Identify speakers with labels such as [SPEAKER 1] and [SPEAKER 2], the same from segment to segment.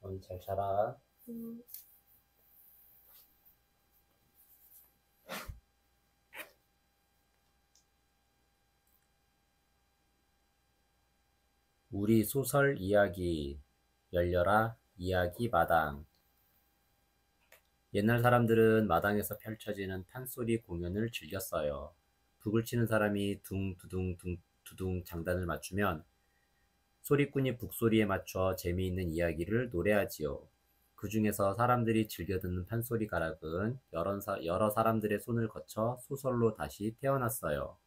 [SPEAKER 1] 밤 잘 자라. 우리 소설 이야기 열려라 이야기 마당. 옛날 사람들은 마당에서 펼쳐지는 판소리 공연을 즐겼어요. 북을 치는 사람이 둥두둥 둥두둥 장단을 맞추면 소리꾼이 북소리에 맞춰 재미있는 이야기를 노래하지요. 그 중에서 사람들이 즐겨 듣는 판소리 가락은 여러 사람들의 손을 거쳐 소설로 다시 태어났어요.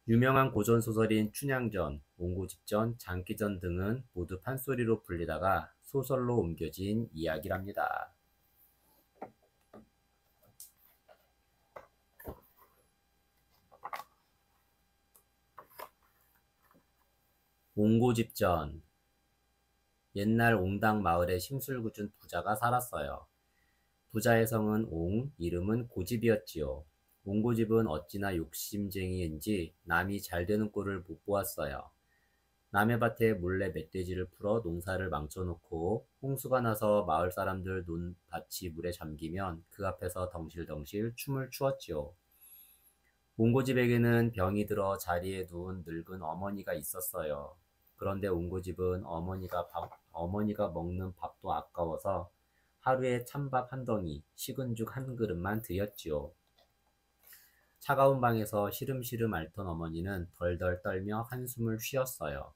[SPEAKER 1] 유명한 고전소설인 춘향전, 옹고집전, 장기전 등은 모두 판소리로 불리다가 소설로 옮겨진 이야기랍니다. 옹고집전. 옛날 옹당 마을에 심술궂은 부자가 살았어요. 부자의 성은 옹, 이름은 고집이었지요. 옹고집은 어찌나 욕심쟁이인지 남이 잘 되는 꼴을 못 보았어요. 남의 밭에 몰래 멧돼지를 풀어 농사를 망쳐놓고 홍수가 나서 마을 사람들 논밭이 물에 잠기면 그 앞에서 덩실덩실 춤을 추었지요. 옹고집에게는 병이 들어 자리에 누운 늙은 어머니가 있었어요. 그런데 옹고집은 어머니가 먹는 밥도 아까워서 하루에 찬밥 한 덩이, 식은 죽 한 그릇만 드렸지요. 차가운 방에서 시름시름 앓던 어머니는 덜덜 떨며 한숨을 쉬었어요.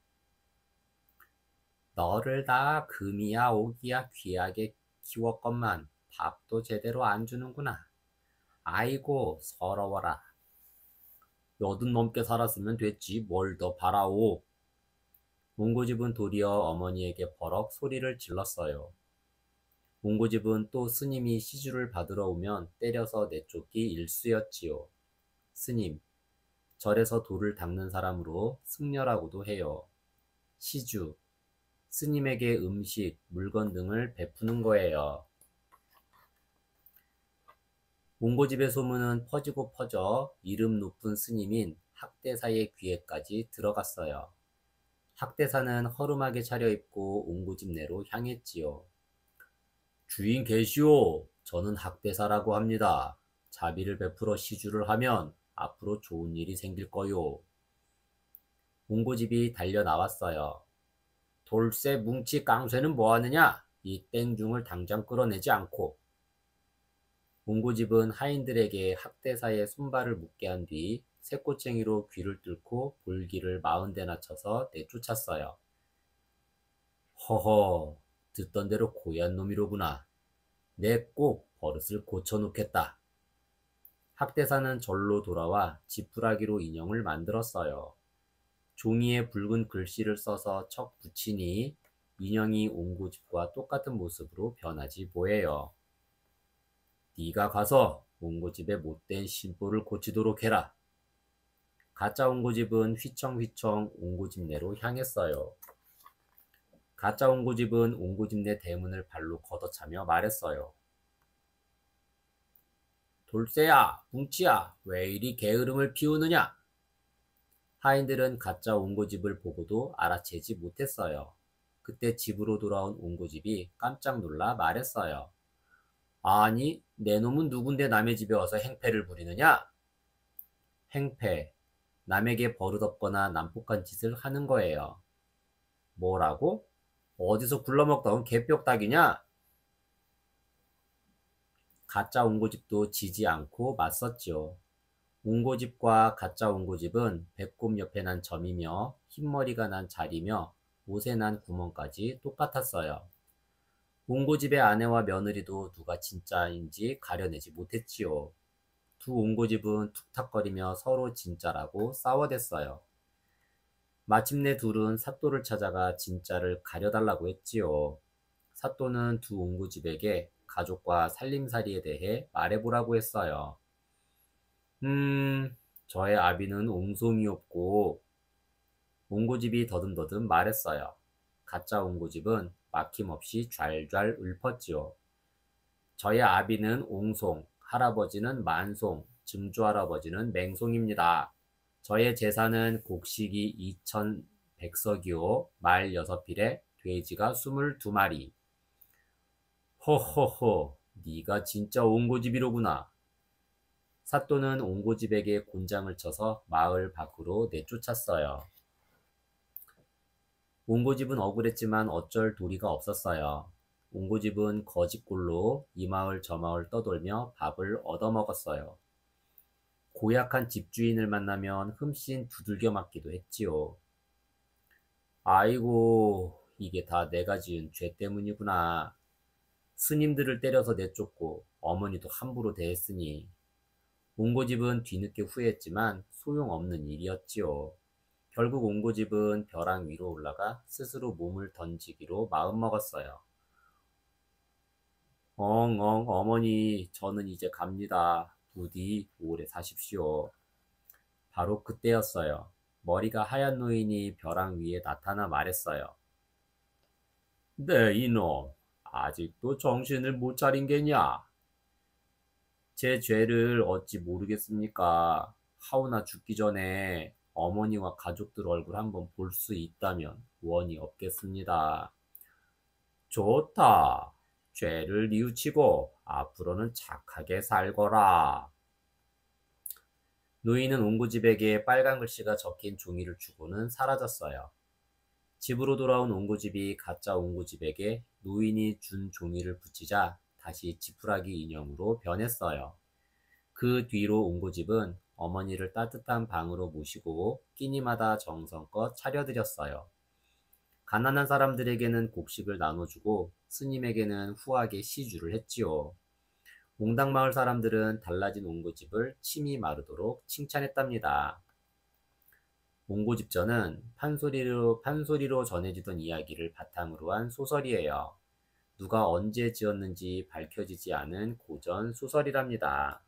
[SPEAKER 1] 너를 다 금이야 오기야 귀하게 키웠건만 밥도 제대로 안 주는구나. 아이고 서러워라. 80 넘게 살았으면 됐지 뭘 더 바라오. 옹고집은 도리어 어머니에게 버럭 소리를 질렀어요. 옹고집은 또 스님이 시주를 받으러 오면 때려서 내쫓기 일쑤였지요. 스님, 절에서 돌을 닦는 사람으로 승려라고도 해요. 시주, 스님에게 음식, 물건 등을 베푸는 거예요. 옹고집의 소문은 퍼지고 퍼져 이름 높은 스님인 학대사의 귀에까지 들어갔어요. 학대사는 허름하게 차려입고 옹고집 내로 향했지요. 주인 계시오. 저는 학대사라고 합니다. 자비를 베풀어 시주를 하면 앞으로 좋은 일이 생길 거요. 옹고집이 달려 나왔어요. 돌쇠 뭉치 깡쇠는 뭐하느냐? 이 땡중을 당장 끌어내지 않고. 옹고집은 하인들에게 학대사의 손발을 묶게 한 뒤 새꼬챙이로 귀를 뚫고 볼기를 40대나 쳐서 내쫓았어요. 허허, 듣던 대로 고얀 놈이로구나. 내 꼭 버릇을 고쳐놓겠다. 학대사는 절로 돌아와 지푸라기로 인형을 만들었어요. 종이에 붉은 글씨를 써서 척 붙이니 인형이 옹고집과 똑같은 모습으로 변하지 뭐예요. 네가 가서 옹고집의 못된 심보를 고치도록 해라. 가짜 옹고집은 휘청휘청 옹고집 내로 향했어요. 가짜 옹고집은 옹고집 내 대문을 발로 걷어차며 말했어요. 돌쇠야, 뭉치야, 왜 이리 게으름을 피우느냐? 하인들은 가짜 옹고집을 보고도 알아채지 못했어요. 그때 집으로 돌아온 옹고집이 깜짝 놀라 말했어요. 아니, 내 놈은 누군데 남의 집에 와서 행패를 부리느냐? 행패, 남에게 버릇없거나 난폭한 짓을 하는 거예요. 뭐라고? 어디서 굴러먹다 온 개뼈딱이냐? 가짜 옹고집도 지지 않고 맞섰지요. 옹고집과 가짜 옹고집은 배꼽 옆에 난 점이며 흰머리가 난 자리며 옷에 난 구멍까지 똑같았어요. 옹고집의 아내와 며느리도 누가 진짜인지 가려내지 못했지요. 두 옹고집은 툭탁거리며 서로 진짜라고 싸워댔어요. 마침내 둘은 사또를 찾아가 진짜를 가려달라고 했지요. 사또는 두 옹고집에게 가족과 살림살이에 대해 말해보라고 했어요. 저의 아비는 옹송이었고, 옹고집이 더듬더듬 말했어요. 가짜 옹고집은 막힘없이 좔좔 읊었지요. 저의 아비는 옹송, 할아버지는 만송, 증조할아버지는 맹송입니다. 저의 재산은 곡식이 2100석이요, 말 6필에 돼지가 22마리. 허허허, 네가 진짜 옹고집이로구나. 사또는 옹고집에게 곤장을 쳐서 마을 밖으로 내쫓았어요. 옹고집은 억울했지만 어쩔 도리가 없었어요. 옹고집은 거짓골로 이 마을 저 마을 떠돌며 밥을 얻어먹었어요. 고약한 집주인을 만나면 흠씬 두들겨 맞기도 했지요. 아이고, 이게 다 내가 지은 죄 때문이구나. 스님들을 때려서 내쫓고 어머니도 함부로 대했으니. 옹고집은 뒤늦게 후회했지만 소용없는 일이었지요. 결국 옹고집은 벼랑 위로 올라가 스스로 몸을 던지기로 마음먹었어요. 엉엉 어머니, 저는 이제 갑니다. 부디 오래 사십시오. 바로 그때였어요. 머리가 하얀 노인이 벼랑 위에 나타나 말했어요. 네, 이놈. 아직도 정신을 못 차린 게냐? 제 죄를 어찌 모르겠습니까? 하오나 죽기 전에 어머니와 가족들 얼굴 한번 볼 수 있다면 원이 없겠습니다. 좋다. 죄를 뉘우치고 앞으로는 착하게 살거라. 노인은 옹고집에게 빨간 글씨가 적힌 종이를 주고는 사라졌어요. 집으로 돌아온 옹고집이 가짜 옹고집에게 노인이 준 종이를 붙이자 다시 지푸라기 인형으로 변했어요. 그 뒤로 옹고집은 어머니를 따뜻한 방으로 모시고 끼니마다 정성껏 차려드렸어요. 가난한 사람들에게는 곡식을 나눠주고 스님에게는 후하게 시주를 했지요. 몽당마을 사람들은 달라진 옹고집을 침이 마르도록 칭찬했답니다. 옹고집전은 판소리로 전해지던 이야기를 바탕으로 한 소설이에요. 누가 언제 지었는지 밝혀지지 않은 고전 소설이랍니다.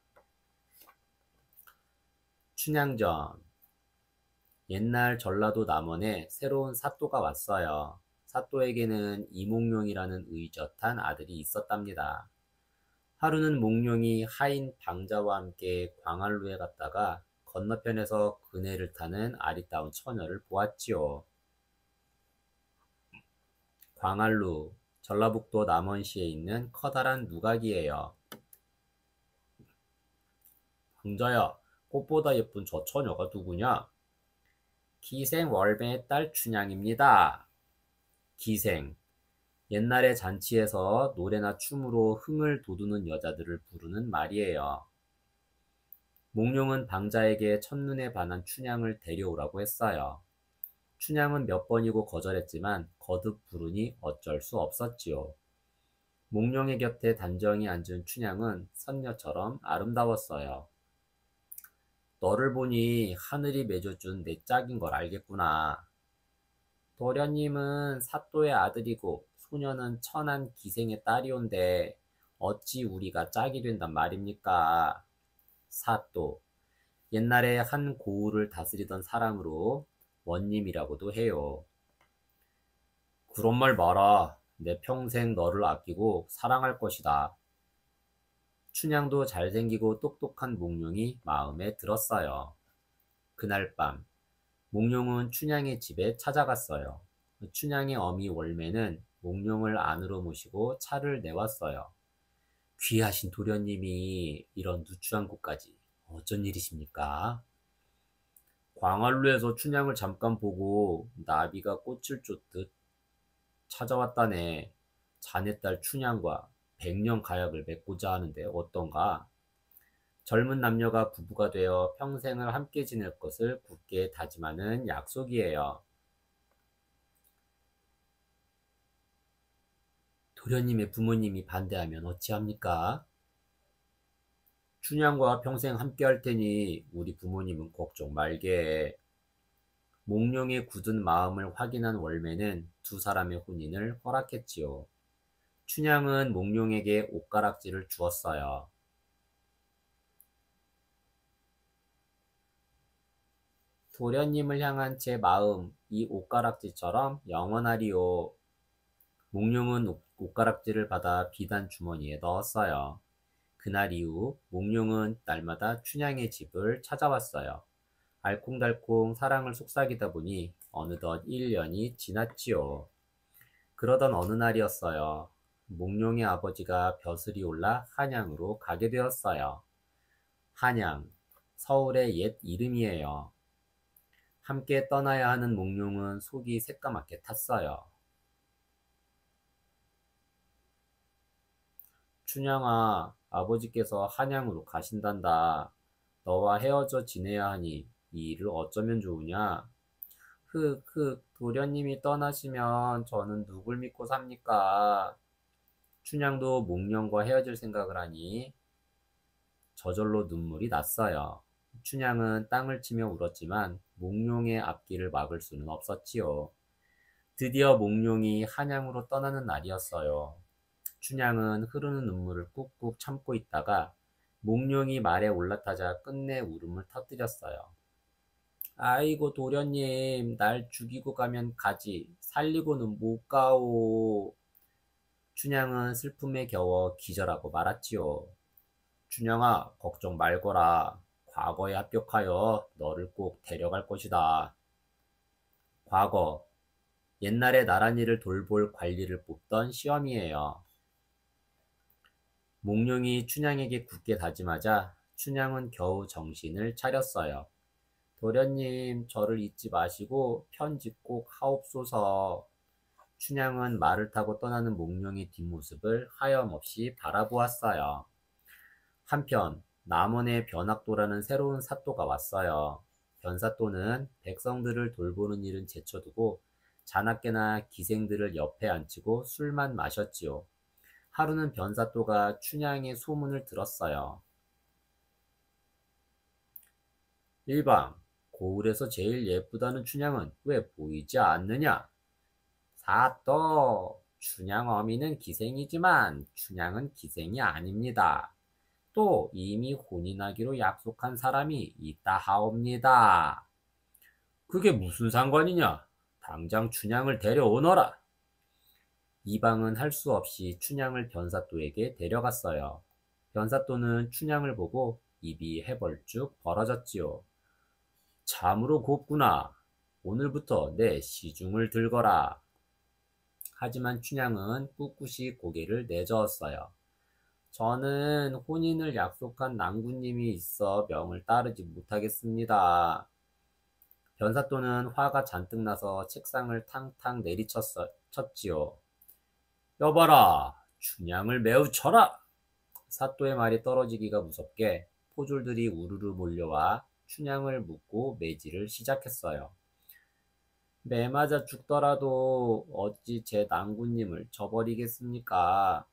[SPEAKER 1] 춘향전. 옛날 전라도 남원에 새로운 사또가 왔어요. 사또에게는 이몽룡이라는 의젓한 아들이 있었답니다. 하루는 몽룡이 하인 방자와 함께 광안루에 갔다가 건너편에서 그네를 타는 아리따운 처녀를 보았지요. 광안루, 전라북도 남원시에 있는 커다란 누각이에요. 방자야, 꽃보다 예쁜 저 처녀가 누구냐? 기생 월배의 딸 춘향입니다. 기생, 옛날에 잔치에서 노래나 춤으로 흥을 돋우는 여자들을 부르는 말이에요. 몽룡은 방자에게 첫눈에 반한 춘향을 데려오라고 했어요. 춘향은 몇 번이고 거절했지만 거듭 부르니 어쩔 수 없었지요. 몽룡의 곁에 단정히 앉은 춘향은 선녀처럼 아름다웠어요. 너를 보니 하늘이 맺어준 내 짝인 걸 알겠구나. 도련님은 사또의 아들이고 소녀는 천한 기생의 딸이온데 어찌 우리가 짝이 된단 말입니까? 사또, 옛날에 한 고을을 다스리던 사람으로 원님이라고도 해요. 그런 말 마라. 내 평생 너를 아끼고 사랑할 것이다. 춘향도 잘생기고 똑똑한 몽룡이 마음에 들었어요. 그날 밤, 몽룡은 춘향의 집에 찾아갔어요. 춘향의 어미 월매는 몽룡을 안으로 모시고 차를 내왔어요. 귀하신 도련님이 이런 누추한 곳까지 어쩐 일이십니까? 광안루에서 춘향을 잠깐 보고 나비가 꽃을 쫓듯 찾아왔다네. 자네 딸 춘향과 백년 가약을 맺고자 하는데 어떤가? 젊은 남녀가 부부가 되어 평생을 함께 지낼 것을 굳게 다짐하는 약속이에요. 도련님의 부모님이 반대하면 어찌합니까? 춘향과 평생 함께 할 테니 우리 부모님은 걱정 말게. 몽룡의 굳은 마음을 확인한 월매는 두 사람의 혼인을 허락했지요. 춘향은 몽룡에게 옷가락지를 주었어요. 도련님을 향한 제 마음, 이 옷가락지처럼 영원하리요. 몽룡은 옷가락지를 받아 비단 주머니에 넣었어요. 그날 이후 몽룡은 날마다 춘향의 집을 찾아왔어요. 알콩달콩 사랑을 속삭이다 보니 어느덧 1년이 지났지요. 그러던 어느 날이었어요. 몽룡의 아버지가 벼슬이 올라 한양으로 가게 되었어요. 한양, 서울의 옛 이름이에요. 함께 떠나야 하는 몽룡은 속이 새까맣게 탔어요. 춘향아, 아버지께서 한양으로 가신단다. 너와 헤어져 지내야 하니 이 일을 어쩌면 좋으냐? 도련님이 떠나시면 저는 누굴 믿고 삽니까? 춘향도 몽룡과 헤어질 생각을 하니 저절로 눈물이 났어요. 춘향은 땅을 치며 울었지만 몽룡의 앞길을 막을 수는 없었지요. 드디어 몽룡이 한양으로 떠나는 날이었어요. 춘향은 흐르는 눈물을 꾹꾹 참고 있다가 몽룡이 말에 올라타자 끝내 울음을 터뜨렸어요. 아이고 도련님, 날 죽이고 가면 가지 살리고는 못 가오. 춘향은 슬픔에 겨워 기절하고 말았지요. 춘향아, 걱정 말거라. 과거에 합격하여 너를 꼭 데려갈 것이다. 과거, 옛날에 나란히를 돌볼 관리를 뽑던 시험이에요. 몽룡이 춘향에게 굳게 다짐하자 춘향은 겨우 정신을 차렸어요. 도련님, 저를 잊지 마시고 편지 꼭 하옵소서. 춘향은 말을 타고 떠나는 몽룡의 뒷모습을 하염없이 바라보았어요. 한편 남원의 변학도라는 새로운 사또가 왔어요. 변사또는 백성들을 돌보는 일은 제쳐두고 자나깨나 기생들을 옆에 앉히고 술만 마셨지요. 하루는 변사또가 춘향의 소문을 들었어요. 일방, 고을에서 제일 예쁘다는 춘향은 왜 보이지 않느냐? 사또, 춘향 어미는 기생이지만 춘향은 기생이 아닙니다. 또 이미 혼인하기로 약속한 사람이 있다 하옵니다. 그게 무슨 상관이냐? 당장 춘향을 데려오너라. 이방은 할 수 없이 춘향을 변사또에게 데려갔어요. 변사또는 춘향을 보고 입이 해벌쭉 벌어졌지요. 참으로 곱구나. 오늘부터 내 시중을 들거라. 하지만 춘향은 꿋꿋이 고개를 내저었어요. 저는 혼인을 약속한 낭군님이 있어 명을 따르지 못하겠습니다. 변사또는 화가 잔뜩 나서 책상을 탕탕 내리쳤지요. 여봐라, 춘향을 매우 쳐라. 사또의 말이 떨어지기가 무섭게 포졸들이 우르르 몰려와 춘향을 묶고 매질을 시작했어요. 매 맞아 죽더라도 어찌 제 낭군님을 저버리겠습니까?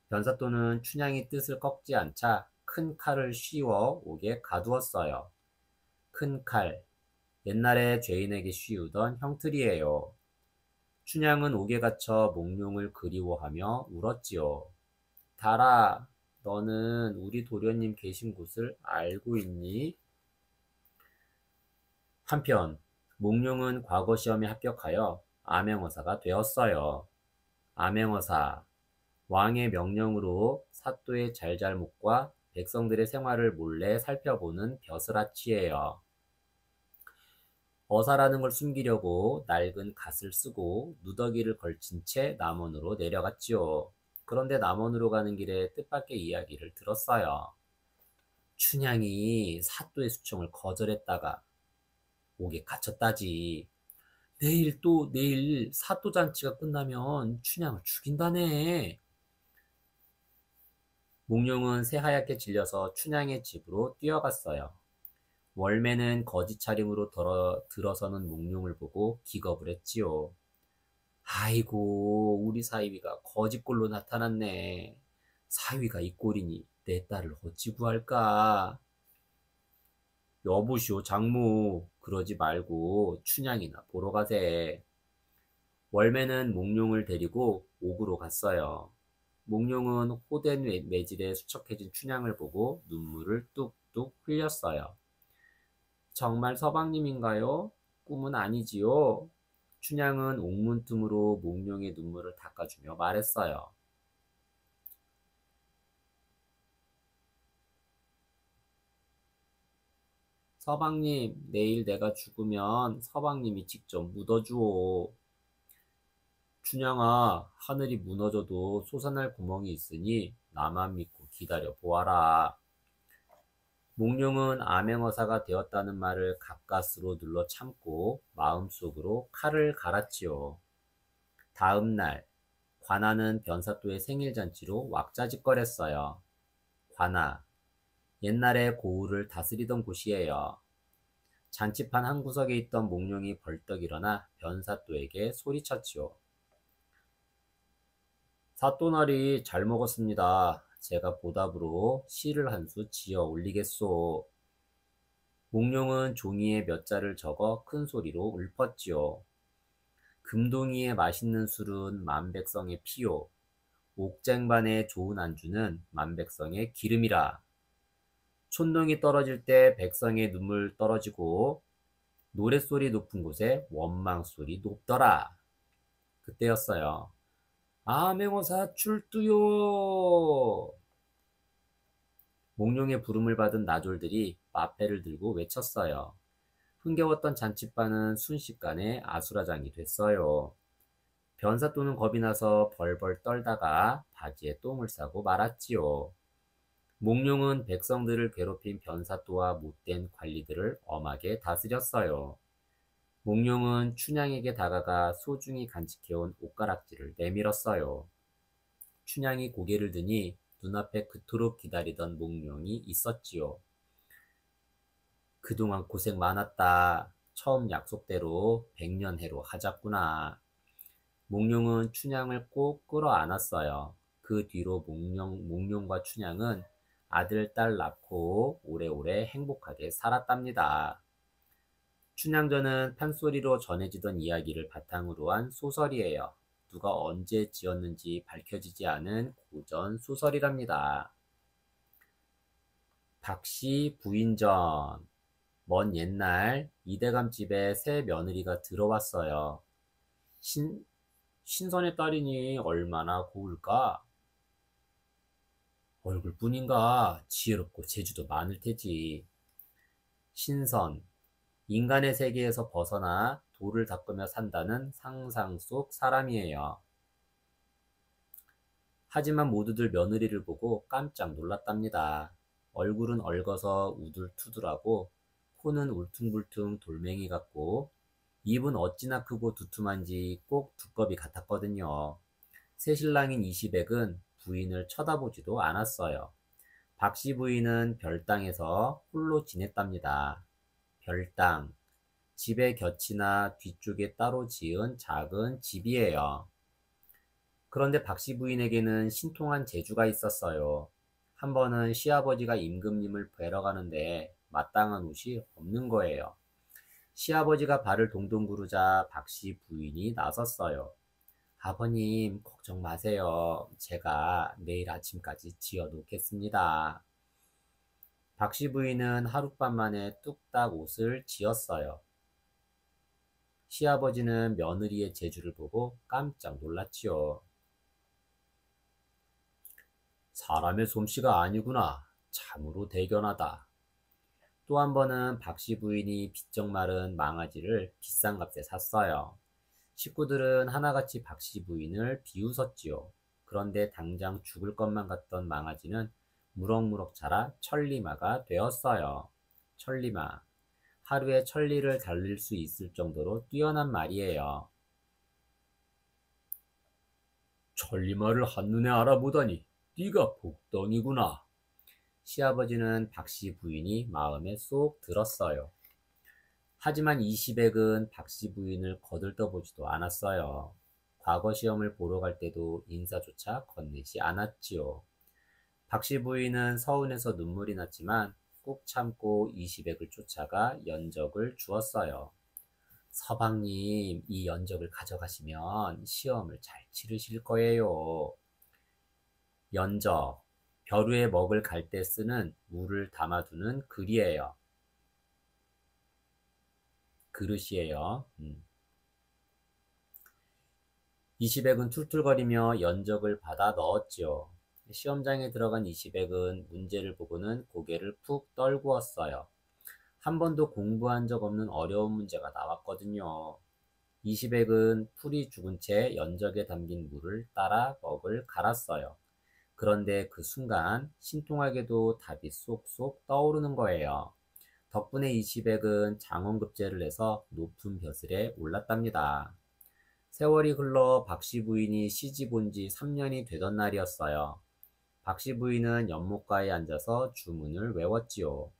[SPEAKER 1] 변사또는 춘향이 뜻을 꺾지 않자 큰 칼을 씌워 옥에 가두었어요. 큰 칼, 옛날에 죄인에게 씌우던 형틀이에요. 춘향은 옥에 갇혀 몽룡을 그리워하며 울었지요. 달아, 너는 우리 도련님 계신 곳을 알고 있니? 한편 몽룡은 과거 시험에 합격하여 암행어사가 되었어요. 암행어사, 왕의 명령으로 사또의 잘잘못과 백성들의 생활을 몰래 살펴보는 벼슬아치예요. 어사라는 걸 숨기려고 낡은 갓을 쓰고 누더기를 걸친 채 남원으로 내려갔지요. 그런데 남원으로 가는 길에 뜻밖의 이야기를 들었어요. 춘향이 사또의 수청을 거절했다가 옥에 갇혔다지. 내일 사또 잔치가 끝나면 춘향을 죽인다네. 몽룡은 새하얗게 질려서 춘향의 집으로 뛰어갔어요. 월매는 거짓 차림으로 들어서는 몽룡을 보고 기겁을 했지요. 아이고, 우리 사위가 거짓골로 나타났네. 사위가 이 꼴이니 내 딸을 어찌 구할까? 여보시오, 장모. 그러지 말고 춘향이나 보러 가세. 월매는 몽룡을 데리고 옥으로 갔어요. 몽룡은 호된 매질에 수척해진 춘향을 보고 눈물을 뚝뚝 흘렸어요. 정말 서방님인가요? 꿈은 아니지요? 춘향은 옥문틈으로 몽룡의 눈물을 닦아주며 말했어요. 서방님, 내일 내가 죽으면 서방님이 직접 묻어주오. 춘향아, 하늘이 무너져도 솟아날 구멍이 있으니 나만 믿고 기다려 보아라. 몽룡은 암행어사가 되었다는 말을 가까스로 눌러 참고 마음속으로 칼을 갈았지요. 다음 날, 관아는 변사또의 생일잔치로 왁자지껄했어요. 관아, 옛날에 고을을 다스리던 곳이에요. 잔치판 한 구석에 있던 몽룡이 벌떡 일어나 변사또에게 소리쳤지요. 사또나리 잘 먹었습니다. 제가 보답으로 시를 한 수 지어 올리겠소. 몽룡은 종이에 몇 자를 적어 큰 소리로 읊었지요. 금동이의 맛있는 술은 만백성의 피요. 옥쟁반의 좋은 안주는 만백성의 기름이라. 촌동이 떨어질 때 백성의 눈물 떨어지고 노랫소리 높은 곳에 원망소리 높더라. 그때였어요. 암행어사 출두요. 몽룡의 부름을 받은 나졸들이 마패를 들고 외쳤어요. 흥겨웠던 잔치바는 순식간에 아수라장이 됐어요. 변사또는 겁이 나서 벌벌 떨다가 바지에 똥을 싸고 말았지요. 몽룡은 백성들을 괴롭힌 변사또와 못된 관리들을 엄하게 다스렸어요. 몽룡은 춘향에게 다가가 소중히 간직해온 옷가락지를 내밀었어요. 춘향이 고개를 드니 눈앞에 그토록 기다리던 몽룡이 있었지요. 그동안 고생 많았다. 처음 약속대로 백년해로 하자꾸나. 몽룡은 춘향을 꼭 끌어안았어요. 그 뒤로 몽룡과 춘향은 아들, 딸 낳고 오래오래 행복하게 살았답니다. 춘향전은 판소리로 전해지던 이야기를 바탕으로 한 소설이에요. 누가 언제 지었는지 밝혀지지 않은 고전 소설이랍니다. 박씨 부인전. 먼 옛날 이대감 집에 새 며느리가 들어왔어요. 신선의 딸이니 얼마나 고울까? 얼굴뿐인가 지혜롭고 재주도 많을 테지. 신선, 인간의 세계에서 벗어나 돌을 닦으며 산다는 상상 속 사람이에요. 하지만 모두들 며느리를 보고 깜짝 놀랐답니다. 얼굴은 얽어서 우둘투둘하고 코는 울퉁불퉁 돌멩이 같고 입은 어찌나 크고 두툼한지 꼭 두꺼비 같았거든요. 새신랑인 이시백은 부인을 쳐다보지도 않았어요. 박씨 부인은 별당에서 홀로 지냈답니다. 별당, 집의 곁이나 뒤쪽에 따로 지은 작은 집이에요. 그런데 박씨 부인에게는 신통한 재주가 있었어요. 한 번은 시아버지가 임금님을 뵈러 가는데 마땅한 옷이 없는 거예요. 시아버지가 발을 동동 구르자 박씨 부인이 나섰어요. 아버님, 걱정 마세요. 제가 내일 아침까지 지어 놓겠습니다. 박씨 부인은 하룻밤 만에 뚝딱 옷을 지었어요. 시아버지는 며느리의 재주를 보고 깜짝 놀랐지요. 사람의 솜씨가 아니구나. 참으로 대견하다. 또 한 번은 박씨 부인이 비쩍 마른 망아지를 비싼 값에 샀어요. 식구들은 하나같이 박씨 부인을 비웃었지요. 그런데 당장 죽을 것만 같던 망아지는 무럭무럭 자라 천리마가 되었어요. 천리마. 하루에 천리를 달릴 수 있을 정도로 뛰어난 말이에요. 천리마를 한눈에 알아보다니 네가 복덩이구나. 시아버지는 박씨 부인이 마음에 쏙 들었어요. 하지만 이시백은 박씨 부인을 거들떠보지도 않았어요. 과거 시험을 보러 갈 때도 인사조차 건네지 않았지요. 박씨 부인은 서운해서 눈물이 났지만 꾹 참고 이시백을 쫓아가 연적을 주었어요. 서방님, 이 연적을 가져가시면 시험을 잘 치르실 거예요. 연적, 벼루에 먹을 갈 때 쓰는 물을 담아두는 그릇이에요. 이시백은 툴툴거리며 연적을 받아 넣었지요. 시험장에 들어간 이시백은 문제를 보고는 고개를 푹 떨구었어요. 한 번도 공부한 적 없는 어려운 문제가 나왔거든요. 이시백은 풀이 죽은 채 연적에 담긴 물을 따라 먹을 갈았어요. 그런데 그 순간 신통하게도 답이 쏙쏙 떠오르는 거예요. 덕분에 이시백은 장원급제를 해서 높은 벼슬에 올랐답니다. 세월이 흘러 박씨 부인이 시집 온 지 3년이 되던 날이었어요. 박씨 부인은 연못가에 앉아서 주문을 외웠지요.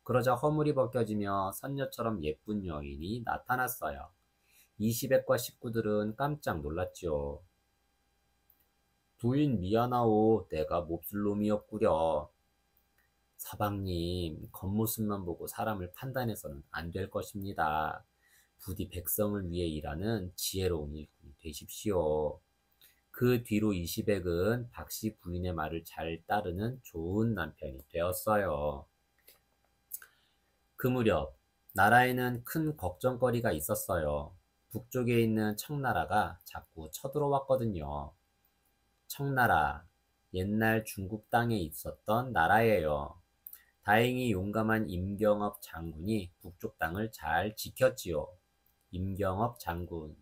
[SPEAKER 1] 그러자 허물이 벗겨지며 선녀처럼 예쁜 여인이 나타났어요. 이시백과 식구들은 깜짝 놀랐지요. 부인 미안하오. 내가 몹쓸 놈이었구려. 서방님, 겉모습만 보고 사람을 판단해서는 안 될 것입니다. 부디 백성을 위해 일하는 지혜로운 일꾼이 되십시오. 그 뒤로 이시백은 박씨 부인의 말을 잘 따르는 좋은 남편이 되었어요. 그 무렵 나라에는 큰 걱정거리가 있었어요. 북쪽에 있는 청나라가 자꾸 쳐들어왔거든요. 청나라, 옛날 중국 땅에 있었던 나라예요. 다행히 용감한 임경업 장군이 북쪽 땅을 잘 지켰지요. 임경업 장군,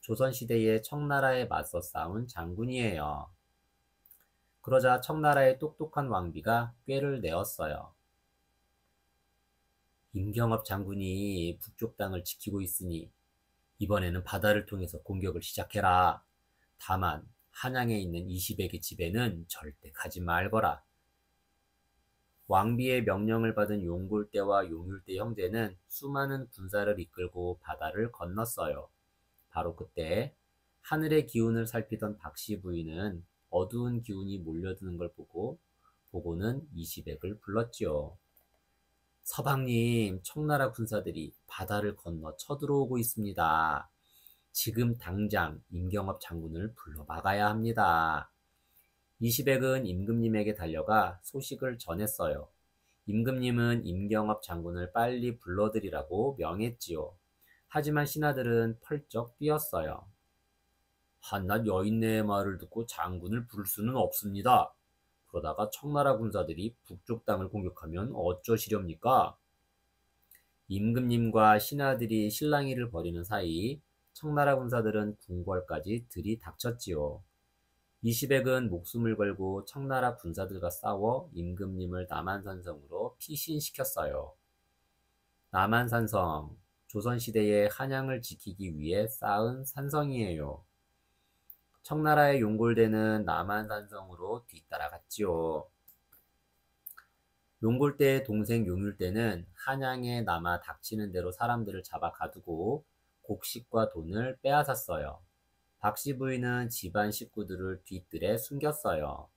[SPEAKER 1] 조선시대에 청나라에 맞서 싸운 장군이에요. 그러자 청나라의 똑똑한 왕비가 꾀를 내었어요. 임경업 장군이 북쪽 땅을 지키고 있으니 이번에는 바다를 통해서 공격을 시작해라. 다만 한양에 있는 이시백의 집에는 절대 가지 말거라. 왕비의 명령을 받은 용골대와 용율대 형제는 수많은 군사를 이끌고 바다를 건넜어요. 바로 그때 하늘의 기운을 살피던 박씨 부인은 어두운 기운이 몰려드는 걸 보고는 이시백을 불렀지요. 서방님, 청나라 군사들이 바다를 건너 쳐들어오고 있습니다. 지금 당장 임경업 장군을 불러 막아야 합니다. 이시백은 임금님에게 달려가 소식을 전했어요. 임금님은 임경업 장군을 빨리 불러들이라고 명했지요. 하지만 신하들은 펄쩍 뛰었어요. 한낱 여인네의 말을 듣고 장군을 부를 수는 없습니다. 그러다가 청나라 군사들이 북쪽 땅을 공격하면 어쩌시렵니까? 임금님과 신하들이 실랑이를 벌이는 사이 청나라 군사들은 궁궐까지 들이닥쳤지요. 이시백은 목숨을 걸고 청나라 군사들과 싸워 임금님을 남한산성으로 피신시켰어요. 남한산성, 조선시대의 한양을 지키기 위해 쌓은 산성이에요. 청나라의 용골대는 남한산성으로 뒤따라갔지요. 용골대의 동생 용율대는 한양에 남아 닥치는 대로 사람들을 잡아 가두고 곡식과 돈을 빼앗았어요. 박씨 부인은 집안 식구들을 뒤뜰에 숨겼어요.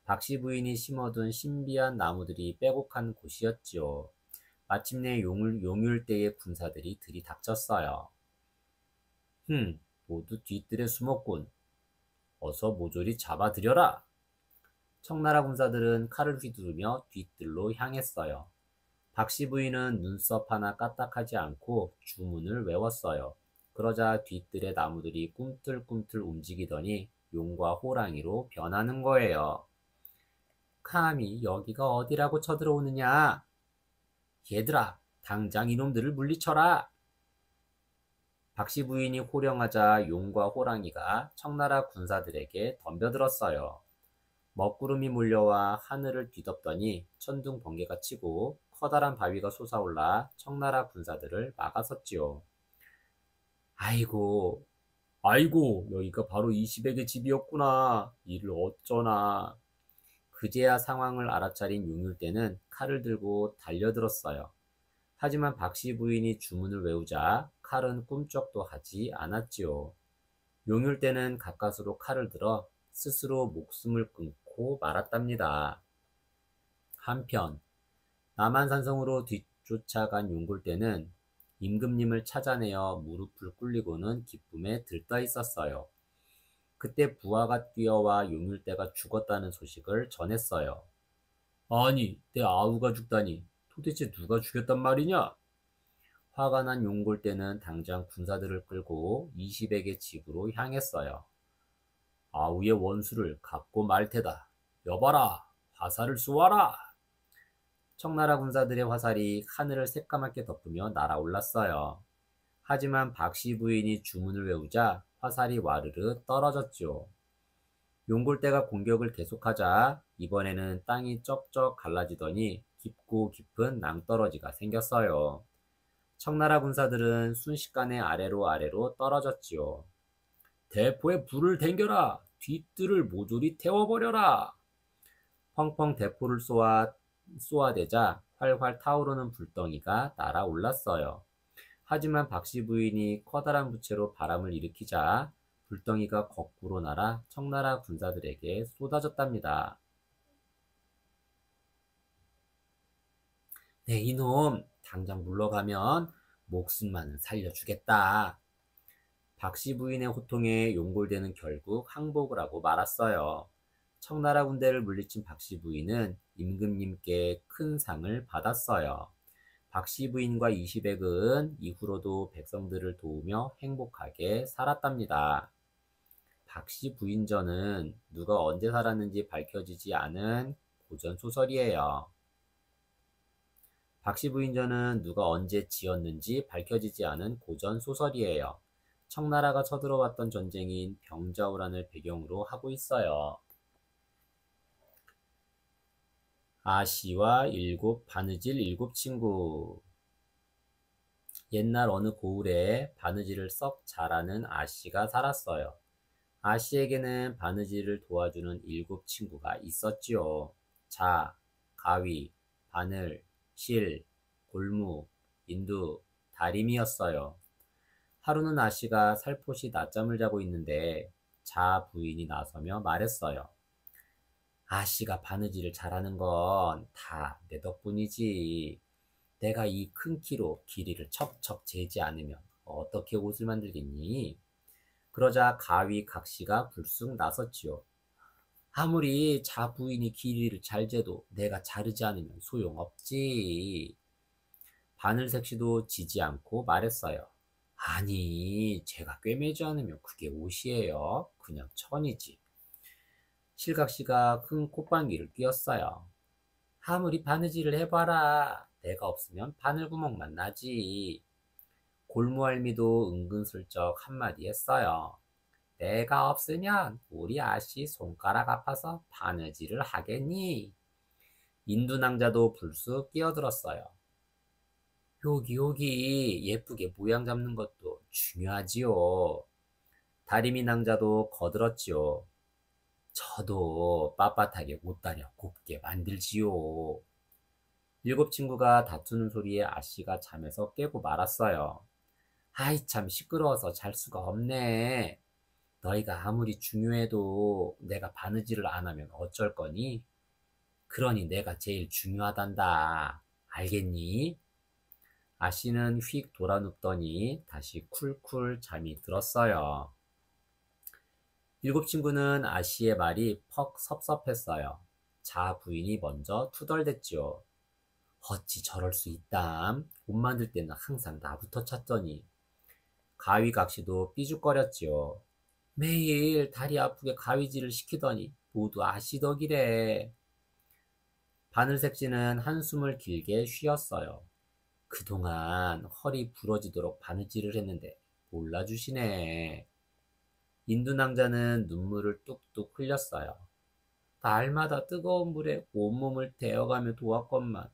[SPEAKER 1] 박씨 부인이 심어둔 신비한 나무들이 빼곡한 곳이었지요. 마침내 용율대의 군사들이 들이닥쳤어요. 모두 뒤뜰에 숨었군. 어서 모조리 잡아들여라. 청나라 군사들은 칼을 휘두르며 뒤뜰로 향했어요. 박씨 부인은 눈썹 하나 까딱하지 않고 주문을 외웠어요. 그러자 뒤뜰의 나무들이 꿈틀꿈틀 움직이더니 용과 호랑이로 변하는 거예요. 감히 여기가 어디라고 쳐들어오느냐? 얘들아, 당장 이놈들을 물리쳐라! 박씨 부인이 호령하자 용과 호랑이가 청나라 군사들에게 덤벼들었어요. 먹구름이 몰려와 하늘을 뒤덮더니 천둥 번개가 치고 커다란 바위가 솟아올라 청나라 군사들을 막아섰지요. 아이고, 여기가 바로 이시백의 집이었구나. 이를 어쩌나. 그제야 상황을 알아차린 용율대는 칼을 들고 달려들었어요. 하지만 박씨 부인이 주문을 외우자 칼은 꿈쩍도 하지 않았지요. 용율대는 가까스로 칼을 들어 스스로 목숨을 끊고 말았답니다. 한편 남한산성으로 뒤쫓아간 용골대는 임금님을 찾아내어 무릎을 꿇리고는 기쁨에 들떠 있었어요. 그때 부하가 뛰어와 용율대가 죽었다는 소식을 전했어요. 아니, 내 아우가 죽다니 도대체 누가 죽였단 말이냐? 화가 난 용골대는 당장 군사들을 끌고 이시백의 집으로 향했어요. 아우의 원수를 갚고 말 테다. 여봐라, 화살을 쏘아라. 청나라 군사들의 화살이 하늘을 새까맣게 덮으며 날아올랐어요. 하지만 박씨 부인이 주문을 외우자 화살이 와르르 떨어졌지요. 용골대가 공격을 계속하자 이번에는 땅이 쩍쩍 갈라지더니 깊고 깊은 낭떠러지가 생겼어요. 청나라 군사들은 순식간에 아래로 떨어졌지요. 대포에 불을 댕겨라! 뒤뜰을 모조리 태워버려라! 펑펑 대포를 쏘아대자 활활 타오르는 불덩이가 날아올랐어요. 하지만 박씨 부인이 커다란 부채로 바람을 일으키자 불덩이가 거꾸로 날아 청나라 군사들에게 쏟아졌답니다. 네, 이놈, 당장 물러가면 목숨만은 살려주겠다. 박씨 부인의 호통에 용골대는 결국 항복을 하고 말았어요. 청나라 군대를 물리친 박씨 부인은 임금님께 큰 상을 받았어요. 박씨 부인과 이시백은 이후로도 백성들을 도우며 행복하게 살았답니다. 박씨 부인전은 누가 언제 살았는지 밝혀지지 않은 고전 소설이에요. 박씨 부인전은 누가 언제 지었는지 밝혀지지 않은 고전 소설이에요. 청나라가 쳐들어왔던 전쟁인 병자호란을 배경으로 하고 있어요. 아씨와 바느질 일곱 친구. 옛날 어느 고을에 바느질을 썩 잘하는 아씨가 살았어요. 아씨에게는 바느질을 도와주는 7친구가 있었지요. 자, 가위, 바늘, 실, 골무, 인두, 다림이었어요. 하루는 아씨가 살포시 낮잠을 자고 있는데 자 부인이 나서며 말했어요. 아씨가 바느질을 잘하는 건 다 내 덕분이지. 내가 이 큰 키로 길이를 척척 재지 않으면 어떻게 옷을 만들겠니? 그러자 가위 각시가 불쑥 나섰지요. 아무리 자 부인이 길이를 잘 재도 내가 자르지 않으면 소용없지. 바늘색시도 지지 않고 말했어요. 아니, 제가 꿰매지 않으면 그게 옷이에요. 그냥 천이지. 실각시가 큰 콧방귀를 뀌었어요. 아무리 바느질을 해봐라. 내가 없으면 바늘구멍만 나지. 골무할미도 은근슬쩍 한마디 했어요. 내가 없으면 우리 아씨 손가락 아파서 바느질을 하겠니? 인두낭자도 불쑥 끼어들었어요. 여기 예쁘게 모양 잡는 것도 중요하지요. 다리미 낭자도 거들었지요. 저도 빳빳하게 못다려 곱게 만들지요. 7친구가 다투는 소리에 아씨가 잠에서 깨고 말았어요. 아이 참 시끄러워서 잘 수가 없네. 너희가 아무리 중요해도 내가 바느질을 안 하면 어쩔 거니? 그러니 내가 제일 중요하단다. 알겠니? 아씨는 휙 돌아눕더니 다시 쿨쿨 잠이 들었어요. 7친구는 아씨의 말이 퍽 섭섭했어요. 자 부인이 먼저 투덜댔지요. 어찌 저럴 수 있담. 옷 만들 때는 항상 나부터 찾더니. 가위각시도 삐죽거렸지요. 매일 다리 아프게 가위질을 시키더니 모두 아씨 덕이래. 바늘색시는 한숨을 길게 쉬었어요. 그동안 허리 부러지도록 바느질을 했는데 몰라주시네. 인두낭자는 눈물을 뚝뚝 흘렸어요. 날마다 뜨거운 물에 온몸을 데워가며 도왔건만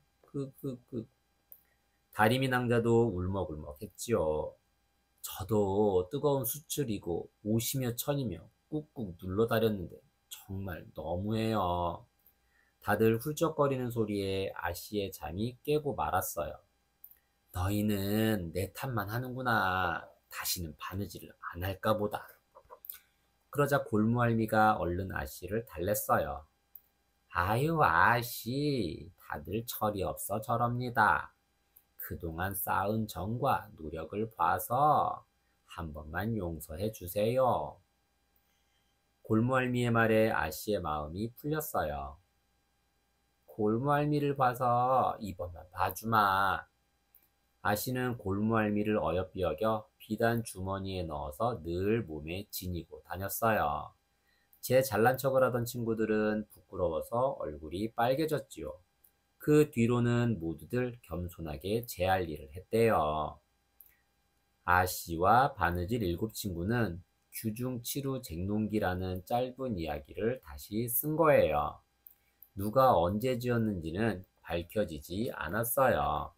[SPEAKER 1] 다리미 낭자도 울먹울먹 했지요. 저도 뜨거운 수출이고 옷이며 천이며 꾹꾹 눌러다렸는데 정말 너무해요. 다들 훌쩍거리는 소리에 아씨의 잠이 깨고 말았어요. 너희는 내 탓만 하는구나. 다시는 바느질을 안 할까 보다. 그러자 골무할미가 얼른 아씨를 달랬어요. 아유 아씨, 다들 철이 없어 저럽니다. 그동안 쌓은 정과 노력을 봐서 한 번만 용서해 주세요. 골무할미의 말에 아씨의 마음이 풀렸어요. 골무할미를 봐서 이번만 봐주마. 아씨는 골무할미를 어여삐 여겨 비단 주머니에 넣어서 늘 몸에 지니고 다녔어요. 제 잘난 척을 하던 친구들은 부끄러워서 얼굴이 빨개졌지요. 그 뒤로는 모두들 겸손하게 제 할 일을 했대요. 아씨와 바느질 일곱 친구는 규중치루 쟁농기라는 짧은 이야기를 다시 쓴 거예요. 누가 언제 지었는지는 밝혀지지 않았어요.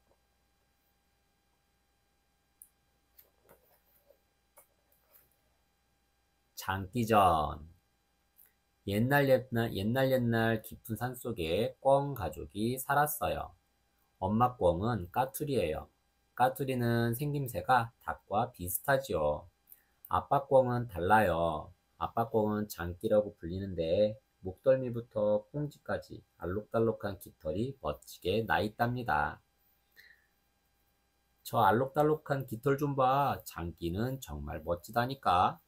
[SPEAKER 1] 장기전. 옛날 깊은 산속에 꿩 가족이 살았어요. 엄마 꿩은 까투리예요. 까투리는 생김새가 닭과 비슷하지요. 아빠 꿩은 달라요. 아빠 꿩은 장기라고 불리는데 목덜미부터 꽁지까지 알록달록한 깃털이 멋지게 나 있답니다. 저 알록달록한 깃털 좀 봐. 장기는 정말 멋지다니까.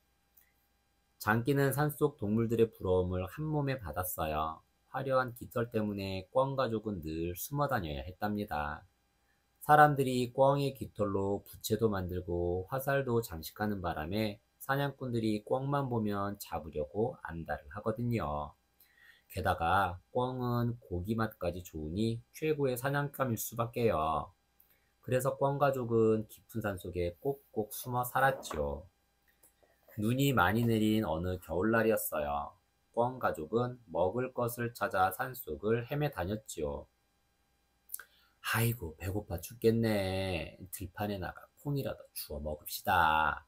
[SPEAKER 1] 장기는 산속 동물들의 부러움을 한 몸에 받았어요. 화려한 깃털 때문에 꿩 가족은 늘 숨어 다녀야 했답니다. 사람들이 꿩의 깃털로 부채도 만들고 화살도 장식하는 바람에 사냥꾼들이 꿩만 보면 잡으려고 안달을 하거든요. 게다가 꿩은 고기 맛까지 좋으니 최고의 사냥감일 수밖에요. 그래서 꿩 가족은 깊은 산속에 꼭꼭 숨어 살았지요. 눈이 많이 내린 어느 겨울날이었어요. 꿩 가족은 먹을 것을 찾아 산속을 헤매 다녔지요. 아이고, 배고파 죽겠네. 들판에 나가 콩이라도 주워 먹읍시다.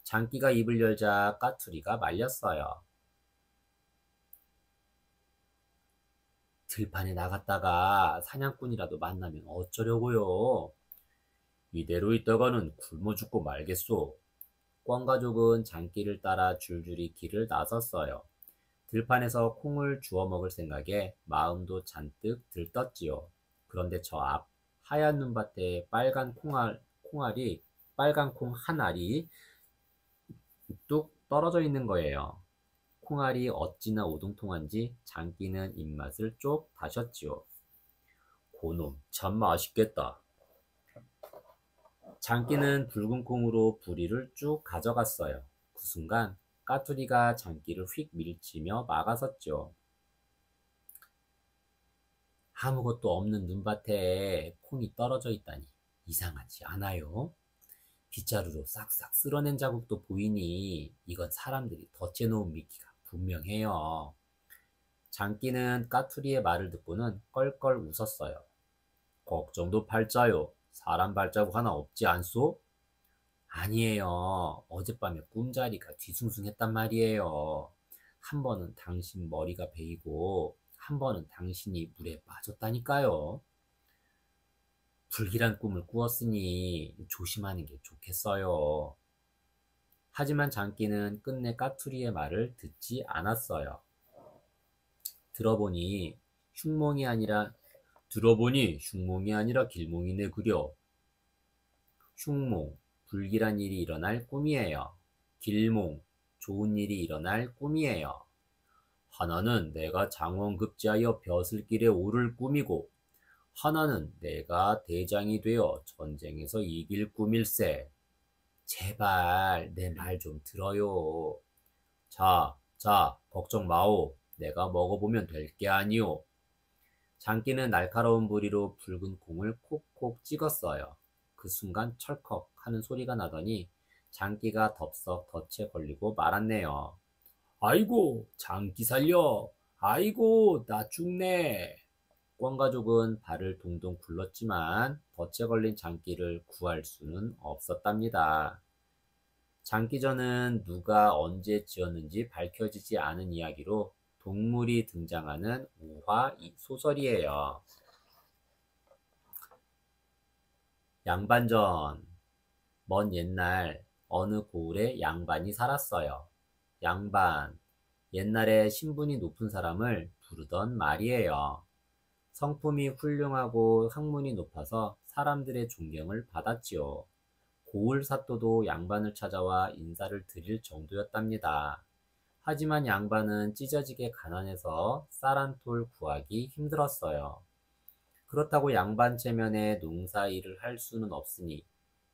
[SPEAKER 1] 장기가 입을 열자 까투리가 말렸어요. 들판에 나갔다가 사냥꾼이라도 만나면 어쩌려고요? 이대로 있다가는 굶어 죽고 말겠소. 꿩 가족은 장기를 따라 줄줄이 길을 나섰어요. 들판에서 콩을 주워 먹을 생각에 마음도 잔뜩 들떴지요. 그런데 저 앞 하얀 눈밭에 빨간 콩 한 알이 뚝 떨어져 있는 거예요. 콩알이 어찌나 오동통한지 장기는 입맛을 쪽 다셨지요. 고놈, 참 맛있겠다. 장기는 붉은 콩으로 부리를 쭉 가져갔어요. 그 순간 까투리가 장기를 휙 밀치며 막아섰죠. 아무것도 없는 눈밭에 콩이 떨어져 있다니 이상하지 않아요? 빗자루로 싹싹 쓸어낸 자국도 보이니 이건 사람들이 덧재놓은 미끼가 분명해요. 장기는 까투리의 말을 듣고는 껄껄 웃었어요. 걱정도 팔자요. 사람 발자국 하나 없지 않소? 아니에요. 어젯밤에 꿈자리가 뒤숭숭했단 말이에요. 한 번은 당신 머리가 베이고 한 번은 당신이 물에 빠졌다니까요. 불길한 꿈을 꾸었으니 조심하는 게 좋겠어요. 하지만 장기는 끝내 까투리의 말을 듣지 않았어요. 들어보니 흉몽이 아니라 길몽이네 그려. 흉몽, 불길한 일이 일어날 꿈이에요. 길몽, 좋은 일이 일어날 꿈이에요. 하나는 내가 장원급제하여 벼슬길에 오를 꿈이고 하나는 내가 대장이 되어 전쟁에서 이길 꿈일세. 제발 내 말 좀 들어요. 자, 걱정 마오. 내가 먹어보면 될 게 아니오. 장기는 날카로운 부리로 붉은 콩을 콕콕 찍었어요. 그 순간 철컥 하는 소리가 나더니 장기가 덥석 덫에 걸리고 말았네요. 아이고, 장기 살려. 아이고, 나 죽네. 꿩 가족은 발을 동동 굴렀지만 덫에 걸린 장기를 구할 수는 없었답니다. 장기전은 누가 언제 지었는지 밝혀지지 않은 이야기로 동물이 등장하는 우화 소설이에요. 양반전. 먼 옛날 어느 고을에 양반이 살았어요. 양반. 옛날에 신분이 높은 사람을 부르던 말이에요. 성품이 훌륭하고 학문이 높아서 사람들의 존경을 받았지요. 고을 사또도 양반을 찾아와 인사를 드릴 정도였답니다. 하지만 양반은 찢어지게 가난해서 쌀 한 톨 구하기 힘들었어요. 그렇다고 양반 체면에 농사일을 할 수는 없으니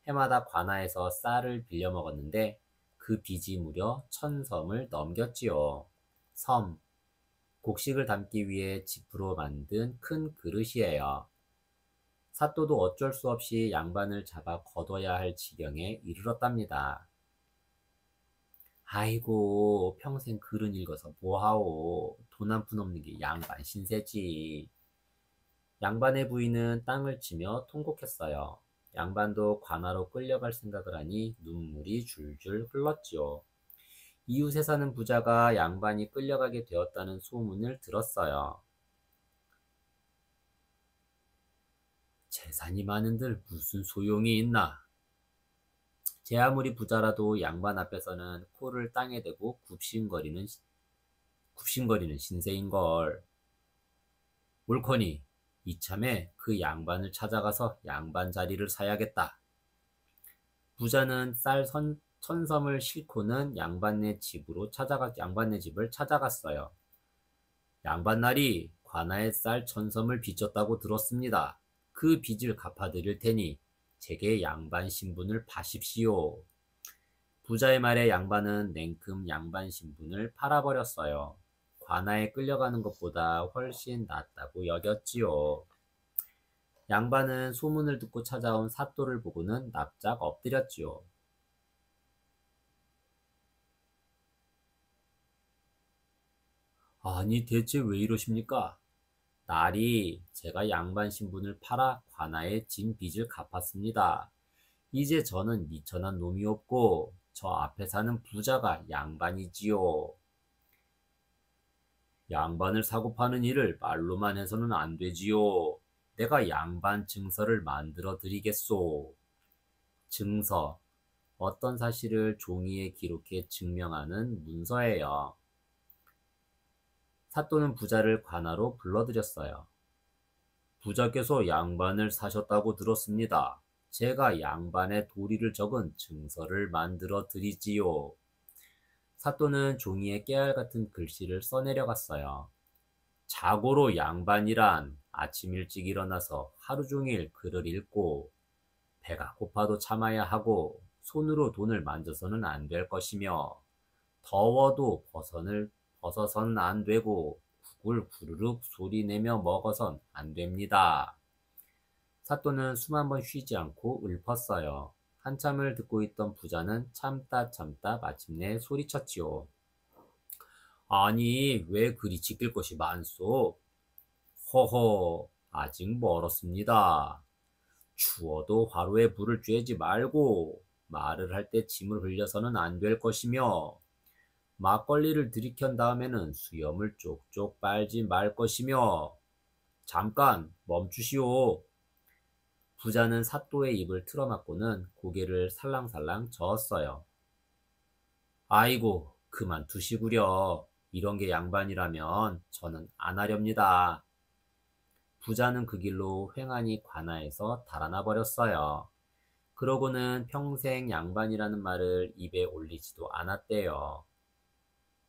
[SPEAKER 1] 해마다 관아에서 쌀을 빌려 먹었는데 그 빚이 무려 1000섬을 넘겼지요. 섬, 곡식을 담기 위해 지프로 만든 큰 그릇이에요. 사또도 어쩔 수 없이 양반을 잡아 걷어야 할 지경에 이르렀답니다. 아이고, 평생 글은 읽어서 뭐하오. 돈 한 푼 없는 게 양반 신세지. 양반의 부인은 땅을 치며 통곡했어요. 양반도 관아로 끌려갈 생각을 하니 눈물이 줄줄 흘렀지요. 이웃에 사는 부자가 양반이 끌려가게 되었다는 소문을 들었어요. 재산이 많은들 무슨 소용이 있나? 제 아무리 부자라도 양반 앞에서는 코를 땅에 대고 굽신거리는 신세인걸. 옳거니 이참에 그 양반을 찾아가서 양반 자리를 사야겠다. 부자는 천섬을 싣고는 양반네 집을 찾아갔어요. 양반날이 관아에 쌀 천섬을 빚졌다고 들었습니다. 그 빚을 갚아드릴 테니 제게 양반 신분을 파십시오. 부자의 말에 양반은 냉큼 양반 신분을 팔아버렸어요. 관아에 끌려가는 것보다 훨씬 낫다고 여겼지요. 양반은 소문을 듣고 찾아온 사또를 보고는 납작 엎드렸지요. 아니 대체 왜 이러십니까? 날이 제가 양반 신분을 팔아 관아에 진 빚을 갚았습니다. 이제 저는 미천한 놈이 없고 저 앞에 사는 부자가 양반이지요. 양반을 사고 파는 일을 말로만 해서는 안 되지요. 내가 양반 증서를 만들어 드리겠소. 증서, 어떤 사실을 종이에 기록해 증명하는 문서예요. 사또는 부자를 관아로 불러들였어요. 부자께서 양반을 사셨다고 들었습니다. 제가 양반의 도리를 적은 증서를 만들어 드리지요. 사또는 종이에 깨알 같은 글씨를 써내려갔어요. 자고로 양반이란 아침 일찍 일어나서 하루 종일 글을 읽고 배가 고파도 참아야 하고 손으로 돈을 만져서는 안 될 것이며 더워도 벗어선 안 되고 국을 구르륵 소리내며 먹어선 안 됩니다. 사또는 숨 한 번 쉬지 않고 읊었어요. 한참을 듣고 있던 부자는 참다 참다 마침내 소리쳤지요. 아니, 왜 그리 지킬 것이 많소? 허허, 아직 멀었습니다. 추워도 화로에 불을 쬐지 말고 말을 할 때 침을 흘려서는 안 될 것이며 막걸리를 들이켠 다음에는 수염을 쪽쪽 빨지 말 것이며 잠깐 멈추시오. 부자는 사또의 입을 틀어막고는 고개를 살랑살랑 저었어요. 아이고, 그만 두시구려. 이런 게 양반이라면 저는 안 하렵니다. 부자는 그 길로 횡하니 관아에서 달아나 버렸어요. 그러고는 평생 양반이라는 말을 입에 올리지도 않았대요.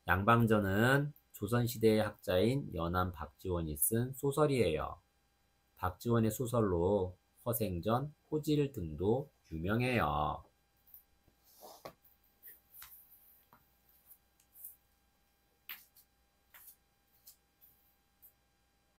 [SPEAKER 1] 양방전은 조선시대의 학자인 연암 박지원이 쓴 소설이에요. 박지원의 소설로 허생전, 호질 등도 유명해요.